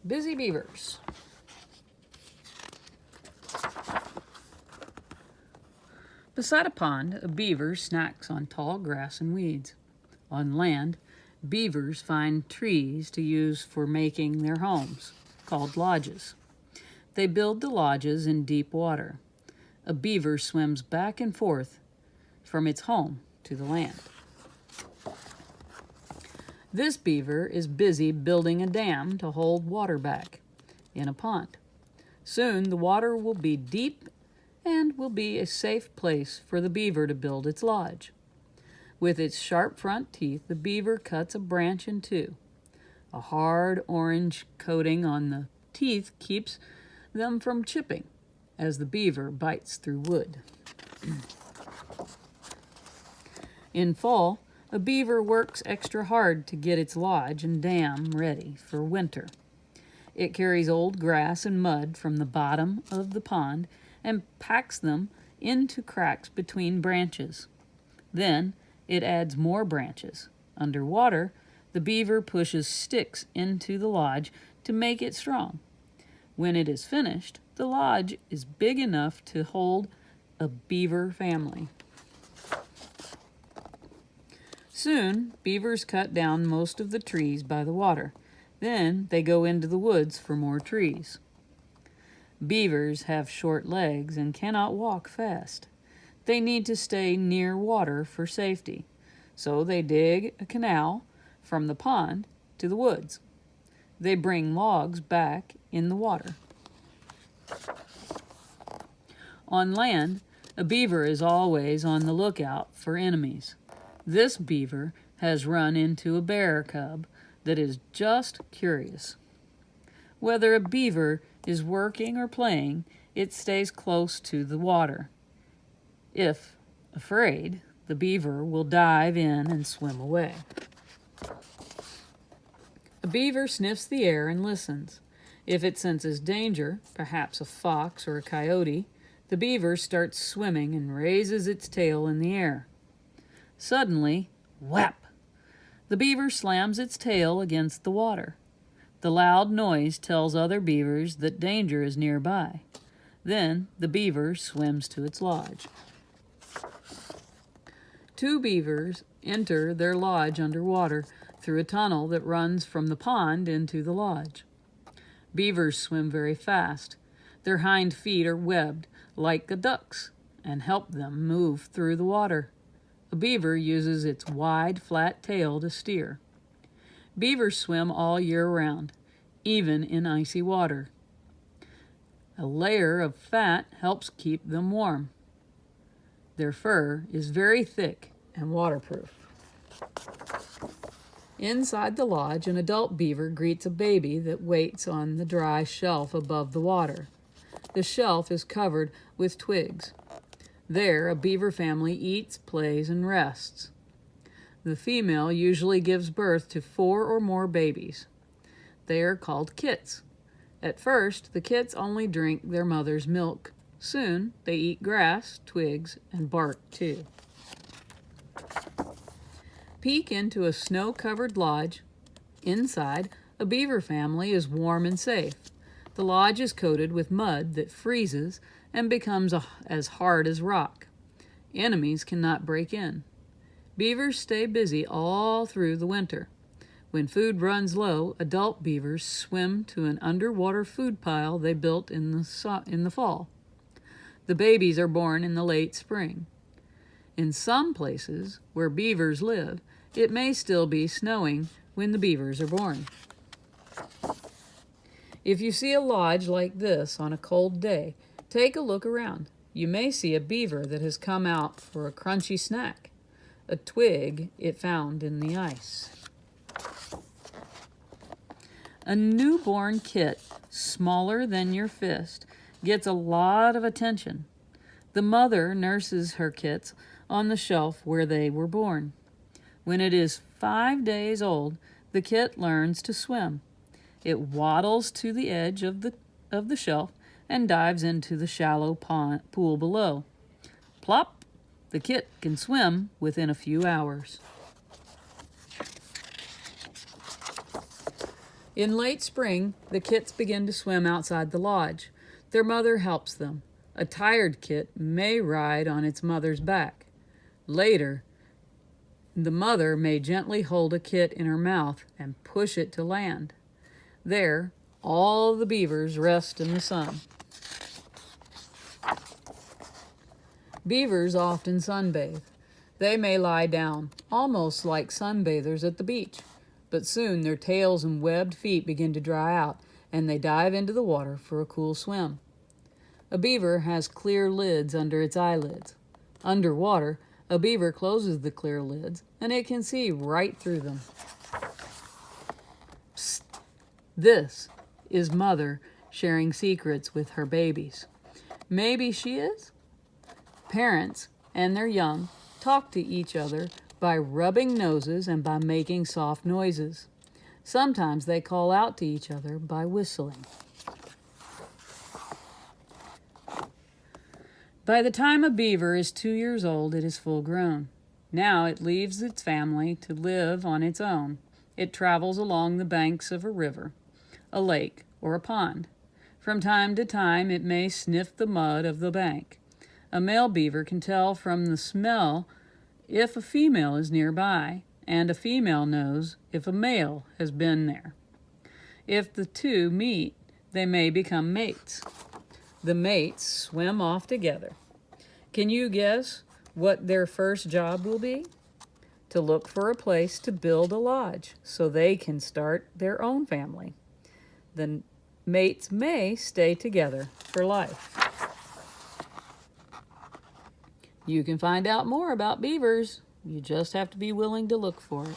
Busy beavers. Beside a pond, a beaver snacks on tall grass and weeds. On land, beavers find trees to use for making their homes, called lodges. They build the lodges in deep water. A beaver swims back and forth from its home to the land. This beaver is busy building a dam to hold water back in a pond. Soon the water will be deep and will be a safe place for the beaver to build its lodge. With its sharp front teeth, the beaver cuts a branch in two. A hard orange coating on the teeth keeps them from chipping as the beaver bites through wood. In fall, a beaver works extra hard to get its lodge and dam ready for winter. It carries old grass and mud from the bottom of the pond and packs them into cracks between branches. Then it adds more branches. Underwater, the beaver pushes sticks into the lodge to make it strong. When it is finished, the lodge is big enough to hold a beaver family. Soon, beavers cut down most of the trees by the water. Then they go into the woods for more trees. Beavers have short legs and cannot walk fast. They need to stay near water for safety, so they dig a canal from the pond to the woods. They bring logs back in the water. On land, a beaver is always on the lookout for enemies. This beaver has run into a bear cub that is just curious. Whether a beaver is working or playing, it stays close to the water. If afraid, the beaver will dive in and swim away. A beaver sniffs the air and listens. If it senses danger, perhaps a fox or a coyote, the beaver starts swimming and raises its tail in the air. Suddenly, whap! The beaver slams its tail against the water. The loud noise tells other beavers that danger is nearby. Then the beaver swims to its lodge. Two beavers enter their lodge underwater through a tunnel that runs from the pond into the lodge. Beavers swim very fast. Their hind feet are webbed like a duck's and help them move through the water. A beaver uses its wide, flat tail to steer. Beavers swim all year round, even in icy water. A layer of fat helps keep them warm. Their fur is very thick and waterproof. Inside the lodge, an adult beaver greets a baby that waits on the dry shelf above the water. The shelf is covered with twigs. There, a beaver family eats, plays, and rests. The female usually gives birth to 4 or more babies. They are called kits. At first, the kits only drink their mother's milk. Soon, they eat grass, twigs, and bark too. Peek into a snow-covered lodge. Inside, a beaver family is warm and safe. The lodge is coated with mud that freezes and becomes as hard as rock. Enemies cannot break in. Beavers stay busy all through the winter. When food runs low, adult beavers swim to an underwater food pile they built in the fall. The babies are born in the late spring. In some places where beavers live, it may still be snowing when the beavers are born. If you see a lodge like this on a cold day, take a look around. You may see a beaver that has come out for a crunchy snack, a twig it found in the ice. A newborn kit, smaller than your fist, gets a lot of attention. The mother nurses her kits on the shelf where they were born. When it is 5 days old, the kit learns to swim. It waddles to the edge of the shelf and dives into the shallow pool below. Plop! The kit can swim within a few hours. In late spring, the kits begin to swim outside the lodge. Their mother helps them. A tired kit may ride on its mother's back. Later, the mother may gently hold a kit in her mouth and push it to land. There, all the beavers rest in the sun. Beavers often sunbathe. They may lie down, almost like sunbathers at the beach, but soon their tails and webbed feet begin to dry out, and they dive into the water for a cool swim. A beaver has clear lids under its eyelids. Underwater, a beaver closes the clear lids, and it can see right through them. Psst. This is mother sharing secrets with her babies. Maybe she is? Parents and their young talk to each other by rubbing noses and by making soft noises. Sometimes they call out to each other by whistling. By the time a beaver is 2 years old, it is full grown. Now it leaves its family to live on its own. It travels along the banks of a river, a lake, or a pond. From time to time, it may sniff the mud of the bank. A male beaver can tell from the smell if a female is nearby, and a female knows if a male has been there. If the two meet, they may become mates. The mates swim off together. Can you guess what their first job will be? To look for a place to build a lodge so they can start their own family. The mates may stay together for life. You can find out more about beavers. You just have to be willing to look for it.